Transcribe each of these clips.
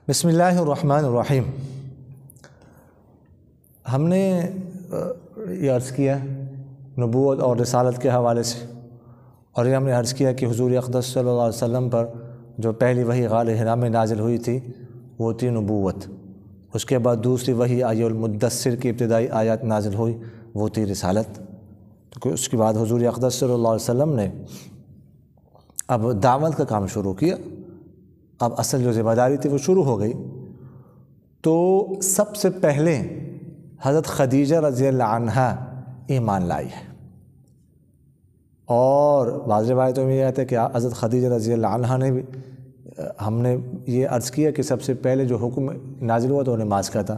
بسم اللہ الرحمن الرحیم۔ ہم نے یہ عرض کیا نبوت اور رسالت کے حوالے سے، اور یہ ہم نے عرض کیا کہ حضور اقدس صلی اللہ علیہ وسلم پر جو پہلی وحی غار حرا میں نازل ہوئی تھی وہ تھی نبوت، اس کے بعد دوسری وحی آیہ المدثر کی ابتدائی آیات نازل ہوئی وہ تھی رسالت۔ تو اس کے بعد حضور اقدس صلی اللہ علیہ وسلم نے اب دعوت کا کام شروع کیا، اب اصل جو ذمہ داری تھی وہ شروع ہو گئی۔ تو سب سے پہلے حضرت خدیجہ رضی اللہ عنہا ایمان لائی ہے، اور بعض روایتوں میں یہ آتا ہے کہ حضرت خدیجہ رضی اللہ عنہا نے بھی، ہم نے یہ عرض کیا کہ سب سے پہلے جو حکم نازل ہوا تو وہ نماز کا تھا،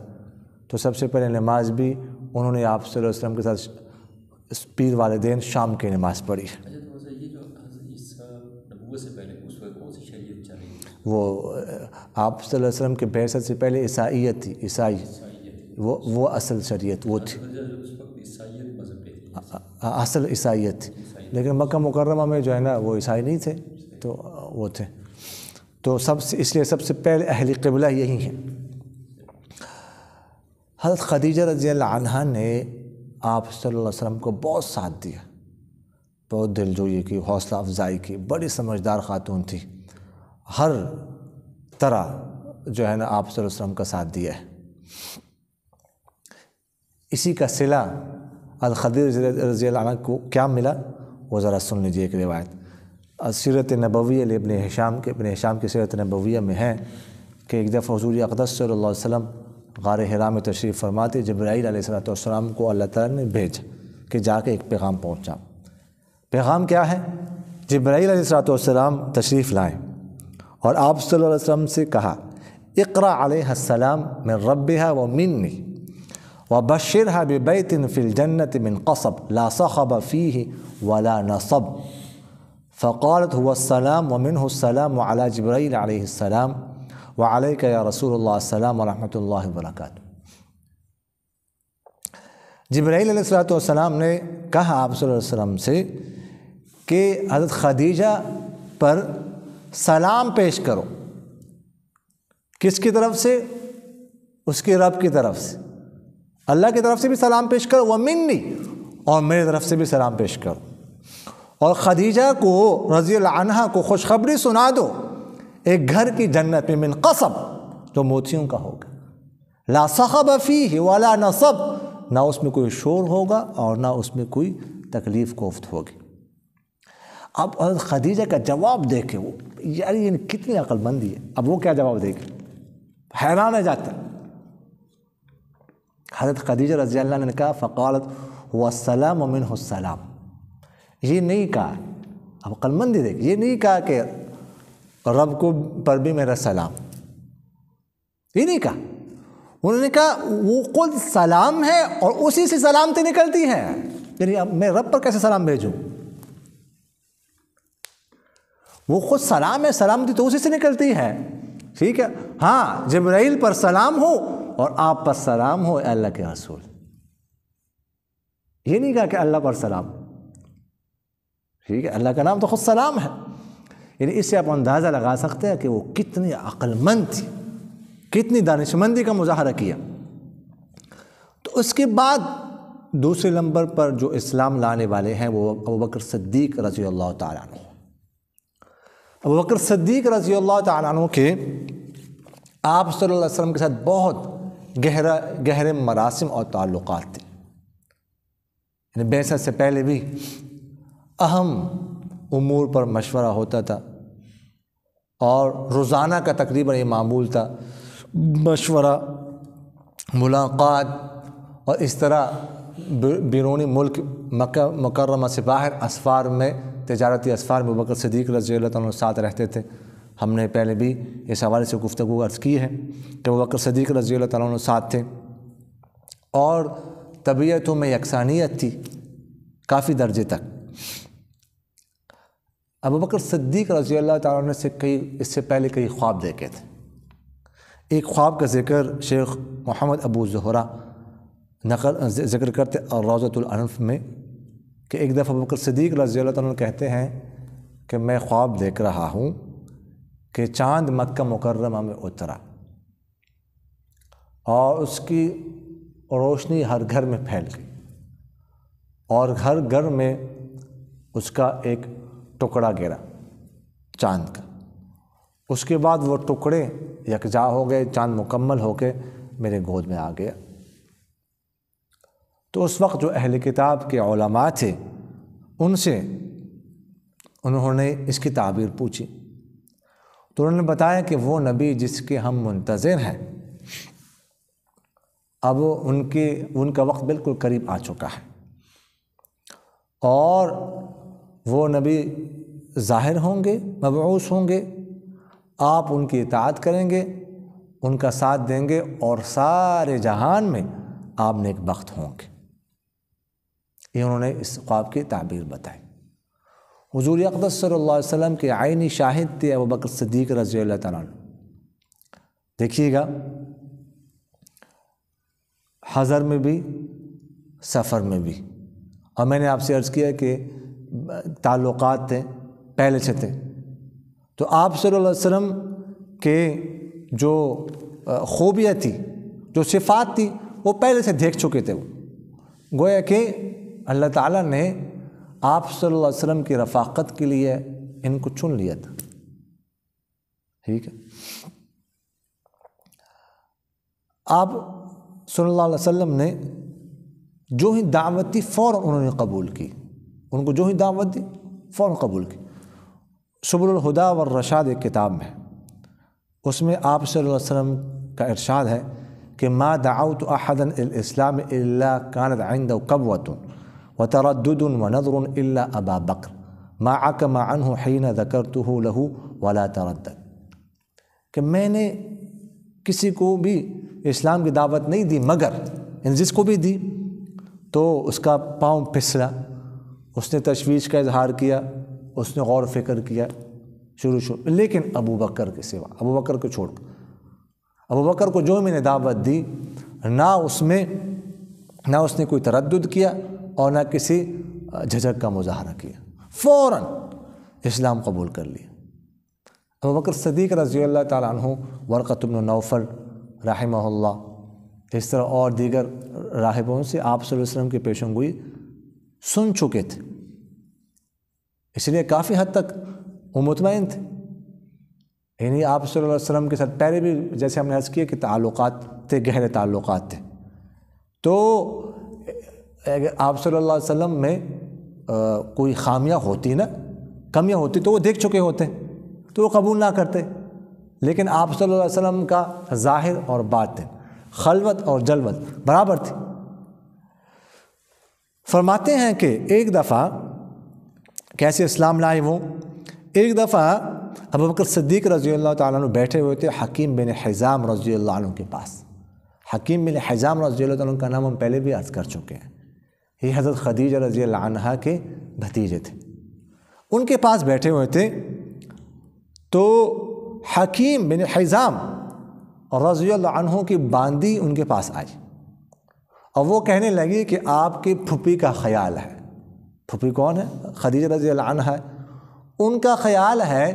تو سب سے پہلے نماز بھی انہوں نے آپ صلی اللہ علیہ وسلم کے ساتھ پیر والدین شام کی نماز پڑھی ہے۔ وہ آپ صلی اللہ علیہ وسلم کے بعثت سے پہلے عیسائیت تھی، عیسائی وہ اصل شریعت وہ تھی، اصل عیسائیت تھی، لیکن مکہ مکرمہ میں جو ہے نا وہ عیسائی نہیں تھے، تو وہ تھے، تو اس لیے سب سے پہلے اہل قبلہ یہی ہیں۔ حضرت خدیجہ رضی اللہ عنہا نے آپ صلی اللہ علیہ وسلم کو بہت ساتھ دیا، بہت دلجوئی کی، حوصلہ افزائی کی، بڑی سمجھدار خاتون تھی، ہر طرح جو ہے نا آپ صلی اللہ علیہ وسلم کا ساتھ دیا ہے۔ اسی کا صلہ الخدیجہ رضی اللہ عنہ کو کیا ملا وہ ذرا سن لیجیے ایک روایت سیرت نبویہ ابن ہشام کی سیرت نبویہ میں ہے کہ ایک دفعہ حضور اقدس صلی اللہ علیہ وسلم غار حرا میں تشریف فرماتے، جبرائیل علیہ السلام کو اللہ تعالیٰ نے بھیجا کہ جا کے ایک پیغام پہنچا۔ پیغام کیا ہے؟ جبرائیل علیہ السلام تشریف لائیں اور آپ صلی اللہ علیہ وسلم سے کہا اقرأ علیہ السلام من ربها ومنی وبشرها ببیت فی الجنة من قصب لا صخب فیہ ولا نصب فقالت هو السلام ومنه السلام على جبرائیل علیہ السلام وعلیک یا رسول اللہ السلام ورحمۃ اللہ وبرکاتہ۔ جبرائیل علیہ السلام نے کہا آپ صلی اللہ علیہ وسلم سے کہ حضرت خدیجہ پر سلام پیش کرو، کس کی طرف سے؟ اس کے رب کی طرف سے، اللہ کی طرف سے بھی سلام پیش کرو، ومنی، اور میری طرف سے بھی سلام پیش کرو، اور خدیجہ کو رضی اللہ عنہا کو خوشخبری سنا دو ایک گھر کی جنت میں من قصب جو موتیوں کا ہوگا، لا صخب فیہ ولا نصب، نہ اس میں کوئی شور ہوگا اور نہ اس میں کوئی تکلیف کوفت ہوگی۔ اب حضرت خدیجہ کا جواب دیکھے، وہ یار یہ کتنی عقل مندی ہے، اب وہ کیا جواب دے گی، حیران رہ جاتا ہے۔ حضرت خدیجہ رضی اللہ عنہ نے کہا فقالت هو السلام ومنه السلام، یہ نہیں کہا، اب عقل مندی دیکھ، یہ نہیں کہا کہ رب کو پر بھی میرا سلام، یہ نہیں کہا، انہوں نے کہا وہ خود سلام ہے اور اسی سے سلامتی نکلتی ہے، یعنی اب میں رب پر کیسے سلام بھیجوں، وہ خود سلام ہے، سلامتی تو اسی سے نکلتی ہے، ٹھیک ہے، ہاں جبرائیل پر سلام ہو اور آپ پر سلام ہو اے اللہ کے رسول، یہ نہیں کہا کہ اللہ پر سلام، ٹھیک ہے، اللہ کا نام تو خود سلام ہے، یعنی اس سے آپ اندازہ لگا سکتے ہیں کہ وہ کتنی عقل مند تھی، کتنی دانشمندی کا مظاہرہ کیا۔ تو اس کے بعد دوسرے نمبر پر جو اسلام لانے والے ہیں وہ ابوبکر صدیق رضی اللہ تعالیٰ عنہ۔ ابوبکر صدیق رضی اللہ تعالیٰ عنہ کے آپ صلی اللہ علیہ وسلم کے ساتھ بہت گہرے مراسم اور تعلقات تھے، یعنی بعثت سے پہلے بھی اہم امور پر مشورہ ہوتا تھا، اور روزانہ کا تقریباً یہ معمول تھا، مشورہ، ملاقات، اور اس طرح بیرونی ملک مکہ مکرمہ سے باہر اسفار میں، تجارتی اسفار میں ابوبکر صدیق رضی اللہ عنہ ساتھ رہتے تھے۔ ہم نے پہلے بھی اس حوالے سے گفتگو عرض کی ہے کہ ابوبکر صدیق رضی اللہ عنہ ساتھ تھے، اور طبیعتوں میں یکسانیت تھی کافی درجے تک۔ ابوبکر صدیق رضی اللہ تعالیٰ عنہ سے اس سے پہلے کئی خواب دیکھے تھے۔ ایک خواب کا ذکر شیخ محمد ابو زہرہ ذکر کرتے روضۃ الانف میں کہ ایک دفعہ ابوبکر صدیق رضی اللہ عنہ کہتے ہیں کہ میں خواب دیکھ رہا ہوں کہ چاند مکہ مکرمہ میں اترا، اور اس کی روشنی ہر گھر میں پھیل گئی، اور ہر گھر میں اس کا ایک ٹکڑا گرا چاند کا۔ اس کے بعد وہ ٹکڑے یکجا ہو گئے، چاند مکمل ہو کے میرے گود میں آ گیا۔ تو اس وقت جو اہل کتاب کے علماء تھے ان سے انہوں نے اس کی تعبیر پوچھی، تو انہوں نے بتایا کہ وہ نبی جس کے ہم منتظر ہیں اب ان کا وقت بالکل قریب آ چکا ہے، اور وہ نبی ظاہر ہوں گے، مبعوث ہوں گے، آپ ان کی اطاعت کریں گے، ان کا ساتھ دیں گے، اور سارے جہان میں آپ نیک بخت ہوں گے۔ یہ انہوں نے اس خواب کی تعبیر بتائی۔ حضور اقدس صلی اللہ علیہ وسلم کے عینی شاہد تھے ابوبکر صدیق رضی اللہ تعالیٰ عنہ۔ دیکھیے گا، حضر میں بھی، سفر میں بھی، اور میں نے آپ سے عرض کیا کہ تعلقات تھے پہلے سے تھے، تو آپ صلی اللہ علیہ وسلم کے جو خوبیاں تھی، جو صفات تھی، وہ پہلے سے دیکھ چکے تھے۔ وہ گویا کہ اللہ تعالیٰ نے آپ صلی اللہ علیہ وسلم کی رفاقت کے لیے ان کو چن لیا تھا، ٹھیک ہے۔ آپ صلی اللہ علیہ وسلم نے جو ہی دعوت دی فوراً انہوں نے قبول کی، ان کو جو ہی دعوت دی فوراً قبول کی۔ سبل الہدیٰ والرشاد ایک کتاب میں، اس میں آپ صلی اللہ علیہ وسلم کا ارشاد ہے کہ ما دعوت احدا الاسلام الا كانت عنده قبوة وتردد ونظر الا ابا بکر ما عکم عنہ حین ذکرته له ولا تردد، کہ میں نے کسی کو بھی اسلام کی دعوت نہیں دی، مگر جس کو بھی دی تو اس کا پاؤں پھسلا، اس نے تشویش کا اظہار کیا، اس نے غور و فکر کیا شروع، لیکن ابو بکر کے سوا، ابو بکر کو چھوڑ کر، ابو بکر کو جو میں نے دعوت دی نہ اس نے کوئی تردد کیا اور نہ کسی جھجک کا مظاہرہ کیا، فوراً اسلام قبول کر لیا۔ ابو بکر صدیق رضی اللہ تعالیٰ عنہ، ورقۃ بن نوفل رحمہ اللہ، اس طرح اور دیگر راہبوں سے آپ صلی اللہ علیہ وسلم کی پیشن گوئی سن چکے تھے، اس لیے کافی حد تک وہ مطمئن تھے۔ یعنی آپ صلی اللہ علیہ وسلم کے ساتھ پہلے بھی جیسے ہم نے عرض کیا کہ تعلقات تھے، گہرے تعلقات تھے، تو اگر آپ صلی اللہ علیہ وسلم میں کوئی خامیاں ہوتی نا، کمیاں ہوتی تو وہ دیکھ چکے ہوتے تو وہ قبول نہ کرتے، لیکن آپ صلی اللہ علیہ وسلم کا ظاہر اور باطن، خلوت اور جلوت برابر تھی۔ فرماتے ہیں کہ ایک دفعہ کیسے اسلام لائے وہ، ایک دفعہ ابوبکر صدیق رضی اللہ تعالیٰ عنہ بیٹھے ہوئے تھے حکیم بن حزام رضی اللہ عنہ کے پاس۔ حکیم بن حزام رضی اللہ عنہ کا نام ہم پہلے بھی عرض کر چکے ہیں، یہ حضرت خدیجہ رضی اللہ عنہا کے بھتیجے تھے۔ ان کے پاس بیٹھے ہوئے تھے تو حکیم بن حزام رضی اللہ عنہ کی باندی ان کے پاس آئی، اور وہ کہنے لگی کہ آپ کی پھوپھی کا خیال ہے۔ پھوپھی کون ہے؟ خدیجہ رضی اللہ عنہا ہے۔ ان کا خیال ہے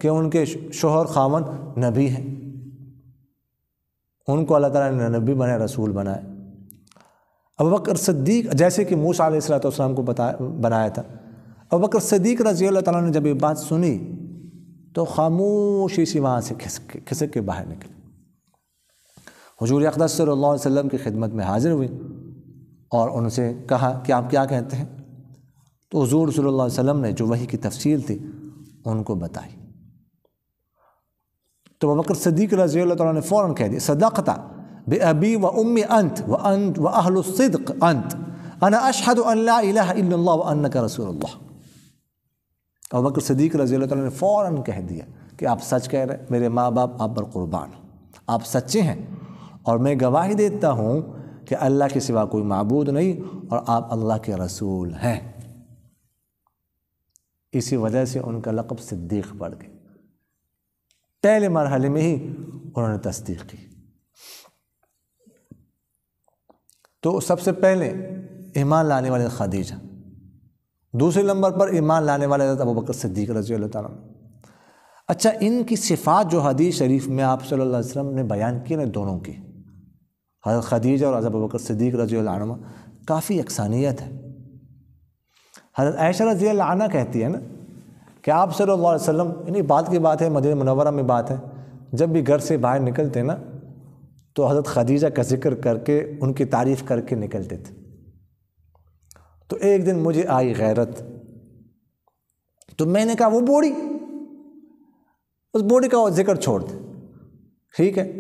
کہ ان کے شوہر خاوند نبی ہیں، ان کو اللہ تعالیٰ نے نبی بنائے، رسول بنائے۔ ابوبکر صدیق جیسے کہ موسیٰ علیہ السلام کو بنایا تھا، ابوبکر صدیق رضی اللہ تعالیٰ نے جب یہ بات سنی تو خاموشی سی وہاں سے کھسک کے باہر نکلے، حضور اقدس صلی اللہ علیہ وسلم کی خدمت میں حاضر ہوئی اور ان سے کہا کہ آپ کیا کہتے ہیں؟ تو حضور صلی اللہ علیہ وسلم نے جو وحی کی تفصیل تھی ان کو بتائی۔ تو ابوبکر صدیق رضی اللہ تعالیٰ نے فوراً کہہ دیا صدقت بأبی و امی انت و اہل الصدق انت انا اشہد ان لا الہ الا اللہ وانک رسول اللہ۔ ابوبکر صدیق رضی اللہ تعالیٰ نے فوراً کہہ دیا کہ آپ سچ کہہ رہے، میرے ماں باپ آپ پر قربان ہوں، آپ سچے ہیں، اور میں گواہی دیتا ہوں کہ اللہ کے سوا کوئی معبود نہیں اور آپ اللہ کے رسول ہیں۔ اسی وجہ سے ان کا لقب صدیق پڑ گیا، پہلے مرحلے میں ہی انہوں نے تصدیق کی۔ تو سب سے پہلے ایمان لانے والے خدیجہ، دوسرے نمبر پر ایمان لانے والے حضرت ابوبکر صدیق رضی اللہ تعالیٰ عنہ۔ اچھا، ان کی صفات جو حدیث شریف میں آپ صلی اللہ علیہ وسلم نے بیان کی نا دونوں کی، حضرت خدیجہ اور حضرت ابوبکر صدیق رضی اللہ عنہ کافی یکسانیت ہے۔ حضرت عائشہ رضی اللہ عنہ کہتی ہے نا کہ آپ صلی اللہ علیہ وسلم، یعنی بات کی بات ہے، مدینہ منورہ میں بات ہے، جب بھی گھر سے باہر نکلتے نا تو حضرت خدیجہ کا ذکر کر کے ان کی تعریف کر کے نکلتے تھے۔ تو ایک دن مجھے آئی غیرت، تو میں نے کہا وہ بوڑھی، اس بوڑھی کا ذکر چھوڑ دے، ٹھیک ہے،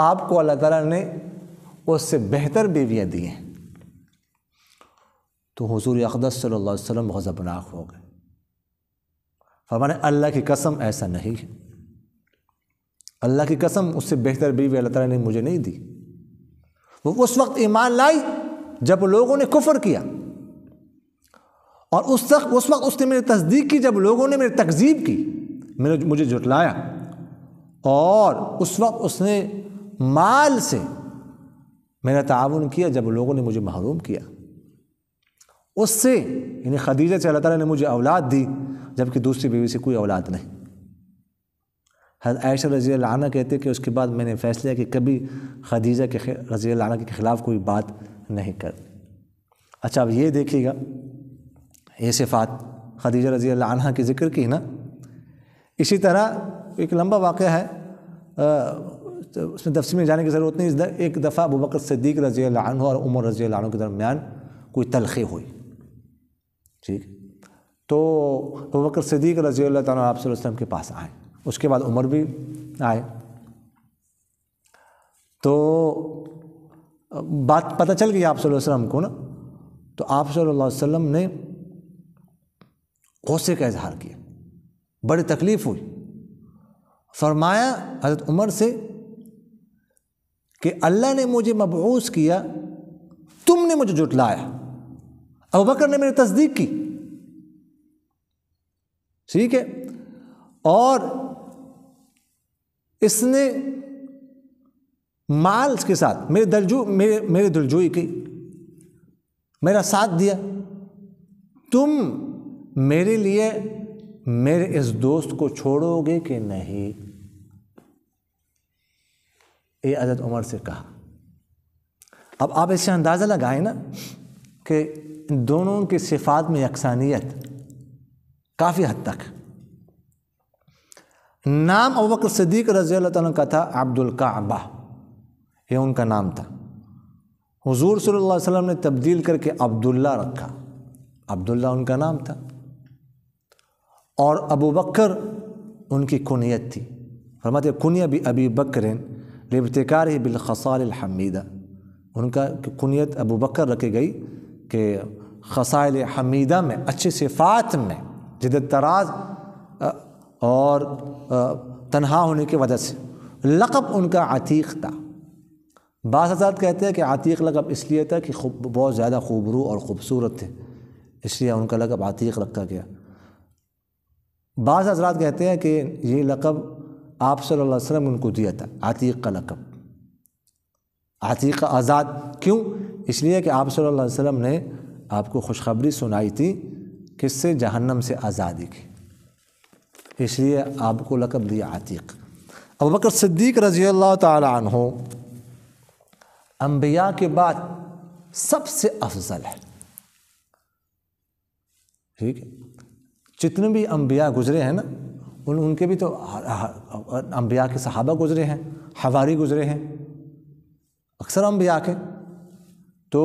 آپ کو اللہ تعالیٰ نے اس سے بہتر بیویاں دی ہیں۔ تو حضور اقدس صلی اللہ علیہ وسلم غضبناک ہو گئے، فرمانے اللہ کی قسم ایسا نہیں ہے، اللہ کی قسم اس سے بہتر بیوی اللہ تعالیٰ نے مجھے نہیں دی۔ وہ اس وقت ایمان لائی جب لوگوں نے کفر کیا، اور اس وقت اس نے میری تصدیق کی جب لوگوں نے میری تکذیب کی، مجھے جھٹلایا، اور اس وقت اس نے مال سے میرا تعاون کیا جب لوگوں نے مجھے محروم کیا۔ اس سے یعنی خدیجہ سے اللہ تعالیٰ نے مجھے اولاد دی، جبکہ دوسری بیوی سے کوئی اولاد نہیں۔ حضرت عائشہ رضی اللہ عنہ کہتے کہ اس کے بعد میں نے فیصلہ کیا کہ کبھی خدیجہ کے رضی اللہ عنہ کے خلاف کوئی بات نہیں کر۔ اچھا اب یہ دیکھیے گا، یہ صفات خدیجہ رضی اللہ عنہ کی ذکر کی نا، اسی طرح ایک لمبا واقعہ ہے، اس میں تفصیل میں جانے کی ضرورت نہیں۔ ایک دفعہ ابوبکر صدیق رضی اللہ عنہ اور عمر رضی اللہ عنہ کے درمیان کوئی تلخی ہوئی، ٹھیک، تو ابوبکر صدیق رضی اللہ تعالیٰ آپ صلی اللہ علیہ وسلم کے پاس آئے، اس کے بعد عمر بھی آئے، تو بات پتہ چل گئی آپ صلی اللہ علیہ وسلم کو نا، تو آپ صلی اللہ علیہ وسلم نے غصے کا اظہار کیا، بڑی تکلیف ہوئی، فرمایا حضرت عمر سے کہ اللہ نے مجھے مبعوث کیا، تم نے مجھے جھٹلایا، ابوبکر نے میری تصدیق کی، ٹھیک ہے، اور اس نے مال کے ساتھ میرے دلجوئی کی، میرا ساتھ دیا، تم میرے لیے میرے اس دوست کو چھوڑو گے کہ نہیں؟ یہ حضرت عمر سے کہا۔ اب آپ اس سے اندازہ لگائیں نا کہ ان دونوں کی صفات میں یکسانیت کافی حد تک۔ نام ابوبکر صدیق رضی اللہ تعالیٰ کا تھا عبد الکعبہ، یہ ان کا نام تھا، حضور صلی اللہ علیہ وسلم نے تبدیل کر کے عبداللہ رکھا، عبداللہ ان کا نام تھا، اور ابو بکر ان کی کنیت تھی، فرماتے کنیہ بھی ابی بکر لابتکارہ بالخصال الحمیدہ، ان کا کنیت ابو بکر رکھی گئی کہ خصائل حمیدہ میں، اچھی صفات میں جدت تراز اور تنہا ہونے کی وجہ سے۔ لقب ان کا عتیق تھا، بعض حضرات کہتے ہیں کہ عتیق لقب اس لیے تھا کہ بہت زیادہ خوبرو اور خوبصورت تھے، اس لیے ان کا لقب عتیق رکھا گیا۔ بعض حضرات کہتے ہیں کہ یہ لقب آپ صلی اللہ علیہ وسلم نے ان کو دیا تھا، عتیق کا لقب، عتیق کا آزاد، کیوں؟ اس لیے کہ آپ صلی اللہ علیہ وسلم نے آپ کو خوشخبری سنائی تھی کس سے؟ جہنم سے آزادی کی، اس لیے آپ کو لقب دیا عتیق۔ ابوبکر صدیق رضی اللہ تعالی عنہ انبیاء کے بعد سب سے افضل ہے، ٹھیک ہے، جتنے بھی انبیاء گزرے ہیں نا، ان کے بھی تو انبیاء کے صحابہ گزرے ہیں، حواری گزرے ہیں، اکثر انبیاء کے، تو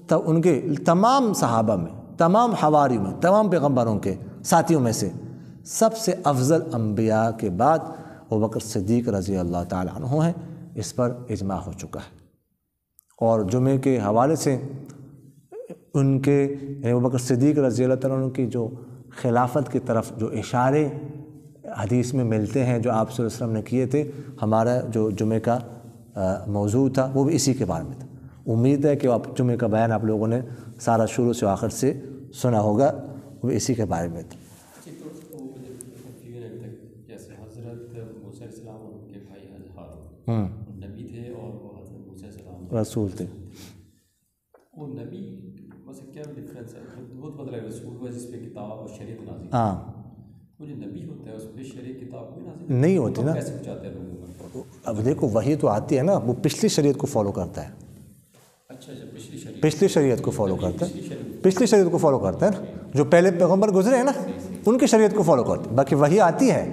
ان کے تمام صحابہ میں، تمام حواری میں، تمام پیغمبروں کے ساتھیوں میں سے سب سے افضل انبیاء کے بعد ابوبکر صدیق رضی اللہ تعالی عنہ ہیں، اس پر اجماع ہو چکا ہے۔ اور جمعے کے حوالے سے ان کے ابوبکر صدیق رضی اللہ تعالیٰ عنہ کی جو خلافت کی طرف جو اشارے حدیث میں ملتے ہیں جو آپ صلی اللہ علیہ وسلم نے کیے تھے، ہمارا جو جمعے کا موضوع تھا وہ بھی اسی کے بارے میں تھا۔ امید ہے کہ آپ جمعے کا بیان آپ لوگوں نے سارا شروع سے آخر سے سنا ہوگا، وہ اسی کے بارے میں تھا۔ جیسے حضرت موسیٰ علیہ السلام اور ان کے بھائی ہارون نبی تھے اور وہ حضرت موسیٰ علیہ السلام رسول تھے، وہ نبی ویسے کیا ڈفرینس ہے؟ بہت بدل ہے، رسول ہوا جس پہ کتاب اور شریعت نازل، ہاں وہ جو نبی ہوتا ہے اس پہ شریعت کتاب کوئی نازل نہیں ہوتی نا، کیسے پہنچاتے ہیں لوگوں کو؟ اب دیکھو وحی تو آتی ہے نا، وہ پچھلی شریعت کو فالو کرتا ہے، اچھا پچھلی شریعت کو فالو کرتا ہے، پچھلی شریعت کو فالو کرتا ہے نا، جو پہلے پیغمبر گزرے ہیں نا ان کی شریعت کو فالو کرتے ہیں، باقی وحی آتی ہے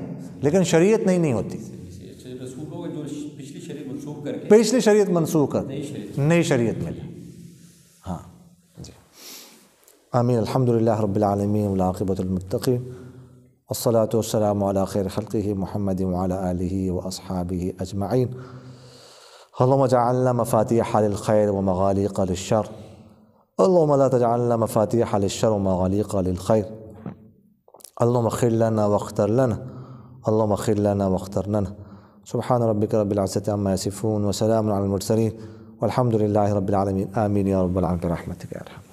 لیکن شریعت نہیں ہوتی، رسولوں کا جو پچھلی شریعت منسوخ کر کے پچھلی شریعت منسوخ کر نئی شریعت میں ہاں جی آمین. الحمدللہ رب العالمین والعاقبۃ للمتقین والصلاة والسلام علی خیر خلقہ محمد وعلی آلہ واصحابہ اجمعین. اللهم اجعلنا مفاتيح للخير ومغاليق للشر، اللهم لا تجعلنا مفاتيح للشر ومغاليق للخير، اللهم اغفر لنا واختر لنا، اللهم اغفر لنا واختر لنا. سبحان ربك رب العزة عما يصفون وسلام على المرسلين والحمد لله رب العالمين. آمين يا رب العالمين برحمتك يا أرحم.